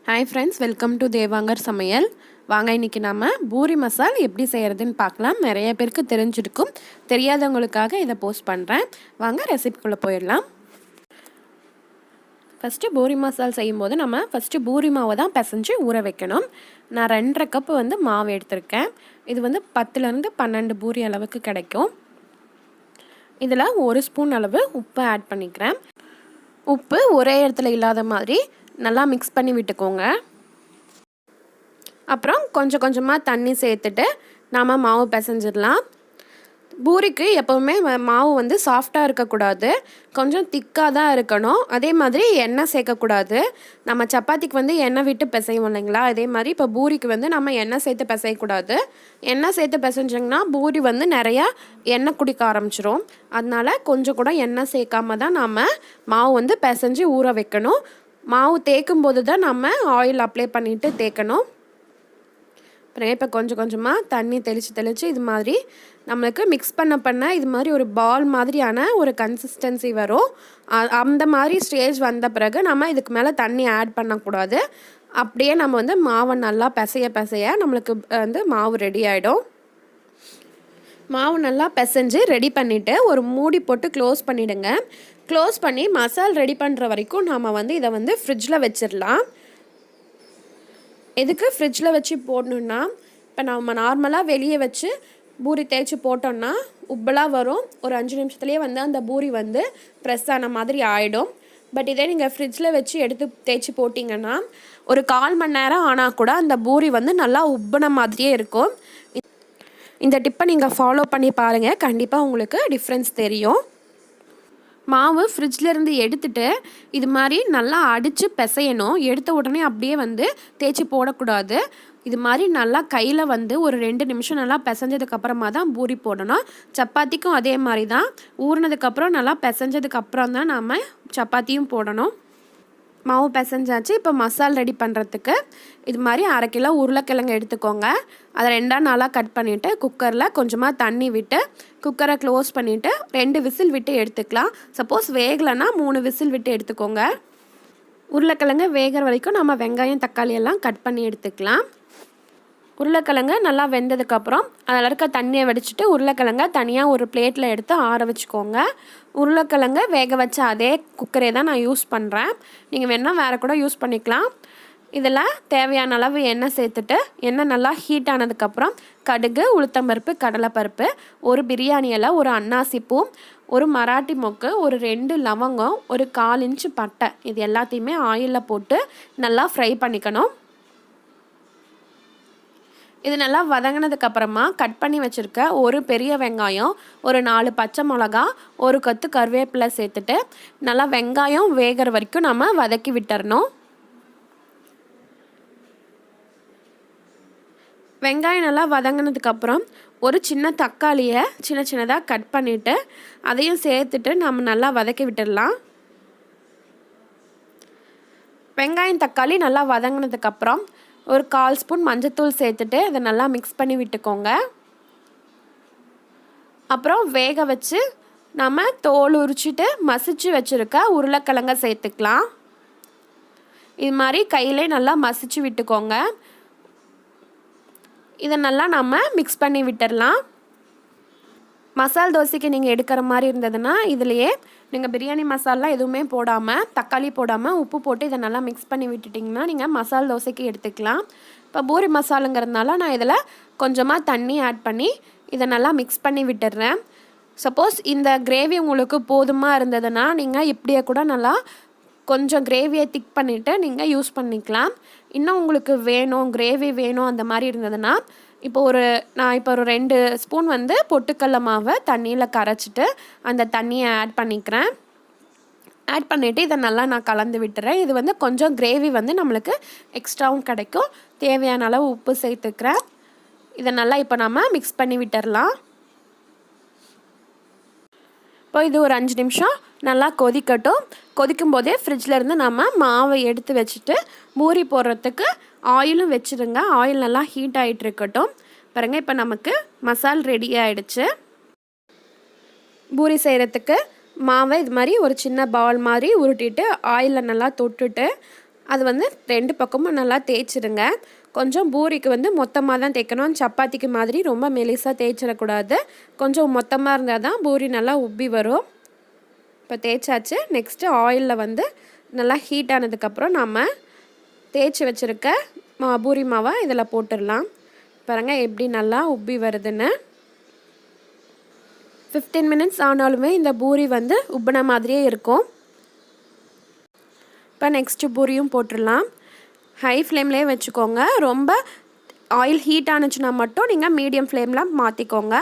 Hi friends, welcome to Devangar சமையல். வாங்க இன்றைக்கி நம்ம பூரி மசால் எப்படி செய்கிறதுன்னு பார்க்கலாம். நிறைய பேருக்கு தெரிஞ்சிருக்கும், தெரியாதவங்களுக்காக இதை போஸ்ட் பண்ணுறேன். வாங்க ரெசிபிக்குள்ளே போயிடலாம். ஃபஸ்ட்டு பூரி மசால் செய்யும்போது நம்ம ஃபஸ்ட்டு பூரி மாவை தான் பிசைஞ்சு ஊற வைக்கணும். நான் 2.5 கப்பு மாவு எடுத்திருக்கேன். இது 10லேருந்து 12 பூரி அளவுக்கு கிடைக்கும். இதில் 1 ஸ்பூன் அளவு உப்பு ஆட் பண்ணிக்கிறேன். உப்பு ஒரே இடத்துல இல்லாத மாதிரி நல்லா மிக்ஸ் பண்ணி விட்டுக்கோங்க. அப்புறம் கொஞ்சம் கொஞ்சமாக தண்ணி சேர்த்துட்டு நாம் மாவு பிசைஞ்சிடலாம். பூரிக்கு எப்போவுமே மாவு சாஃப்டாக இருக்கக்கூடாது, கொஞ்சம் திக்காக தான் இருக்கணும். அதே மாதிரி எண்ணெய் சேர்க்கக்கூடாது. நம்ம சப்பாத்திக்கு எண்ணெய் விட்டு பிசைவோம் இல்லைங்களா, அதே மாதிரி இப்போ பூரிக்கு நம்ம எண்ணெய் சேர்த்து பிசையக்கூடாது. எண்ணெய் சேர்த்து பிசைஞ்சிங்கன்னா பூரி நிறையா எண்ணெய் குடிக்க ஆரம்பிச்சிரும். அதனால் கொஞ்சம் கூட எண்ணெய் சேர்க்காம தான் நம்ம மாவு பிசைஞ்சு ஊற வைக்கணும். மாவு தேய்க்கும் போது தான் நம்ம ஆயில் அப்ளை பண்ணிவிட்டு தேய்க்கணும். அப்புறம் இப்போ கொஞ்சம் கொஞ்சமாக தண்ணி தெளித்து இது மாதிரி நம்மளுக்கு மிக்ஸ் பண்ண இது மாதிரி ஒரு பால் மாதிரியான ஒரு கன்சிஸ்டன்சி வரும். அந்த மாதிரி ஸ்டேஜ் வந்த பிறகு நம்ம இதுக்கு மேலே தண்ணி ஆட் பண்ணக்கூடாது. அப்படியே நம்ம மாவை நல்லா பிசைய நம்மளுக்கு மாவு ரெடி ஆகிடும். மாவு நல்லா பிசைஞ்சு ரெடி பண்ணிவிட்டு ஒரு மூடி போட்டு க்ளோஸ் பண்ணிவிடுங்க. க்ளோஸ் பண்ணி மசால் ரெடி பண்ணுற வரைக்கும் நாம் இதை ஃப்ரிட்ஜில் வச்சிடலாம். எதுக்கு ஃப்ரிட்ஜில் வச்சு போடணுன்னா, இப்போ நம்ம நார்மலாக வெளியே வச்சு பூரி தேய்ச்சி போட்டோன்னா உப்பலாக வரும். ஒரு 5 நிமிஷத்துலேயே அந்த பூரி ப்ரெஸ் ஆன மாதிரி ஆகிடும். பட் இதே நீங்கள் ஃப்ரிட்ஜில் வச்சு எடுத்து தேய்ச்சி போட்டிங்கன்னா ஒரு 1/4 மணி நேரம் ஆனால் கூட அந்த பூரி நல்லா உப்பின மாதிரியே இருக்கும். இந்த டிப்பை நீங்கள் ஃபாலோ பண்ணி பாருங்கள், கண்டிப்பாக உங்களுக்கு டிஃப்ரென்ஸ் தெரியும். மாவு ஃப்ரிட்ஜிலேருந்து எடுத்துகிட்டு இது மாதிரி நல்லா அடித்து பிசையணும். எடுத்த உடனே அப்படியே தேய்ச்சி போடக்கூடாது. இது மாதிரி நல்லா கையில் ஒரு 2 நிமிஷம் நல்லா பிசைஞ்சதுக்கப்புறமா தான் பூரி போடணும். சப்பாத்திக்கும் அதே மாதிரி தான், ஊறினதுக்கப்புறம் நல்லா பிசைஞ்சதுக்கப்புறம் தான் நாம் சப்பாத்தியும் போடணும். மாவு பிசைஞ்சாச்சு. இப்போ மசால் ரெடி பண்ணுறதுக்கு இது மாதிரி 1/2 கிலோ உருளைக்கிழங்கு எடுத்துக்கோங்க. அதை 2 நாளாக கட் பண்ணிவிட்டு குக்கரில் கொஞ்சமாக தண்ணி விட்டு குக்கரை க்ளோஸ் பண்ணிவிட்டு 2 விசில் விட்டு எடுத்துக்கலாம். சப்போஸ் வேகலைன்னா 3 விசில் விட்டு எடுத்துக்கோங்க. உருளைக்கிழங்கு வேகிற வரைக்கும் நம்ம வெங்காயம் தக்காளி எல்லாம் கட் பண்ணி எடுத்துக்கலாம். உருளைக்கிழங்கு நல்லா வெந்ததுக்கப்புறம் அதில் இருக்க தண்ணியை வடிச்சிட்டு உருளைக்கிழங்க தனியாக ஒரு பிளேட்டில் எடுத்து ஆற வச்சுக்கோங்க. உருளைக்கிழங்கு வேக வச்ச அதே குக்கரே தான் நான் யூஸ் பண்ணுறேன். நீங்கள் வேணால் வேறு கூட யூஸ் பண்ணிக்கலாம். இதில் தேவையான அளவு எண்ணெய் சேர்த்துட்டு எண்ணெய் நல்லா ஹீட் ஆனதுக்கப்புறம் கடுகு, உளுத்தம்பருப்பு, கடலைப்பருப்பு, ஒரு பிரியாணி இலை, ஒரு அன்னாசி பூ, ஒரு மராட்டி மொக்கு, ஒரு 2 லவங்கம், ஒரு 1/4 இன்ச்சு பட்டை, இது எல்லாத்தையுமே ஆயிலில் போட்டு நல்லா ஃப்ரை பண்ணிக்கணும். இது நல்லா வதங்கினதுக்கப்புறமா கட் பண்ணி வச்சுருக்க ஒரு பெரிய வெங்காயம், ஒரு 4 பச்சை மிளகா, ஒரு கொத்து கருவேப்பிலை சேர்த்துட்டு நல்லா வெங்காயம் வேகிற வரைக்கும் நம்ம வதக்கி விட்டுறணும். வெங்காயம் நல்லா வதங்கினதுக்கப்புறம் ஒரு சின்ன தக்காளியை சின்ன சின்னதாக கட் பண்ணிவிட்டு அதையும் சேர்த்துட்டு நம்ம நல்லா வதக்கி விட்டுடலாம். வெங்காயம் தக்காளி நல்லா வதங்கினதுக்கப்புறம் ஒரு 1/4 ஸ்பூன் மஞ்சத்தூள் சேர்த்துட்டு இதை நல்லா மிக்ஸ் பண்ணி விட்டுக்கோங்க. அப்புறம் வேக வச்சு நம்ம தோல் உரிச்சிட்டு மசிச்சு வச்சுருக்க உருளைக்கிழங்க சேர்த்துக்கலாம். இது மாதிரி கையிலே நல்லா மசிச்சு விட்டுக்கோங்க. இதை நல்லா நம்ம மிக்ஸ் பண்ணி விட்டுடலாம். மசால் தோசைக்கு நீங்கள் எடுக்கிற மாதிரி இருந்ததுன்னா இதுலேயே நீங்கள் பிரியாணி மசாலா எதுவுமே போடாமல், தக்காளி போடாமல், உப்பு போட்டு இதை நல்லா மிக்ஸ் பண்ணி விட்டுட்டிங்கன்னா நீங்கள் மசால் தோசைக்கு எடுத்துக்கலாம். இப்போ பூரி மசாலுங்கிறதுனால நான் இதில் கொஞ்சமாக தண்ணி ஆட் பண்ணி இதை நல்லா மிக்ஸ் பண்ணி விட்டுடுறேன். சப்போஸ் இந்த கிரேவி உங்களுக்கு போதுமாக இருந்ததுன்னா நீங்கள் இப்படியே கூட நல்லா கொஞ்சம் கிரேவியை திக் பண்ணிவிட்டு நீங்கள் யூஸ் பண்ணிக்கலாம். இன்னும் உங்களுக்கு வேணும், கிரேவி வேணும் அந்த மாதிரி இருந்ததுன்னா நான் இப்போ ஒரு 2 ஸ்பூன் பொட்டுக்கடல மாவை தண்ணியில் கரைச்சிட்டு அந்த தண்ணியை ஆட் பண்ணிக்கிறேன். ஆட் பண்ணிவிட்டு இதை நல்லா நான் கலந்து விட்டுறேன். இது கொஞ்சம் கிரேவி நம்மளுக்கு எக்ஸ்ட்ராவும் கிடைக்கும். தேவையான அளவு உப்பு சேர்த்துக்கிறேன். இதை நல்லா இப்போ நம்ம மிக்ஸ் பண்ணி விட்டுடலாம். இப்போ இது ஒரு 5 நிமிஷம் நல்லா கொதிக்கட்டும். கொதிக்கும் போதே ஃப்ரிட்ஜிலேருந்து நம்ம மாவை எடுத்து வச்சுட்டு பூரி போடுறதுக்கு ஆயிலும் வச்சுருங்க. ஆயில் நல்லா ஹீட் ஆகிட்டு இருக்கட்டும். பாருங்கள், இப்போ நமக்கு மசால் ரெடி ஆகிடுச்சு. பூரி செய்கிறதுக்கு மாவை இது மாதிரி ஒரு சின்ன பால் மாதிரி உருட்டிட்டு ஆயிலில் நல்லா தொட்டுட்டு அது வந்து 2 பக்கமும் நல்லா தேய்ச்சிடுங்க. கொஞ்சம் பூரிக்கு வந்து மொத்தமாக தான் தேய்க்கணும், சப்பாத்திக்கு மாதிரி ரொம்ப மெலிசாக தேய்ச்சிடக்கூடாது. கொஞ்சம் மொத்தமாக இருந்தால் தான் பூரி நல்லா உப்பி வரும். இப்போ தேய்ச்சாச்சு. நெக்ஸ்ட்டு ஆயிலில் வந்து நல்லா ஹீட் ஆனதுக்கப்புறம் நம்ம தேய்ச்சி வச்சுருக்க பூரி மாவை இதில் போட்டுடலாம். பாருங்கள் எப்படி நல்லா உப்பி வருதுன்னு. 15 மினிட்ஸ் ஆனாலுமே இந்த பூரி வந்து உப்பின மாதிரியே இருக்கும். இப்போ நெக்ஸ்ட்டு பூரியும் போட்டுடலாம். ஹை ஃப்ளேம்லேயே வச்சுக்கோங்க. ரொம்ப ஆயில் ஹீட் ஆனுச்சுன்னா மட்டும் நீங்கள் மீடியம் ஃப்ளேமில் மாற்றிக்கோங்க.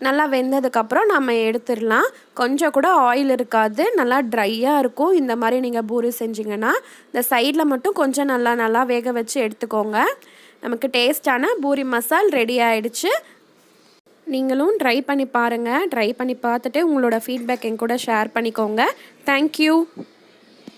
நல்லா வெந்ததுக்கப்புறம் நம்ம எடுத்துடலாம். கொஞ்சம் கூட ஆயில் இருக்காது, நல்லா ட்ரையாக இருக்கும். இந்த மாதிரி நீங்கள் பூரி செஞ்சிங்கன்னா இந்த சைடில் மட்டும் கொஞ்சம் நல்லா வேக வச்சு எடுத்துக்கோங்க. நமக்கு டேஸ்டான பூரி மசால் ரெடி ஆகிடுச்சு. நீங்களும் ட்ரை பண்ணி பாருங்கள். ட்ரை பண்ணி பார்த்துட்டு உங்களோட ஃபீட்பேக் என் கூட ஷேர் பண்ணிக்கோங்க. தேங்க்யூ.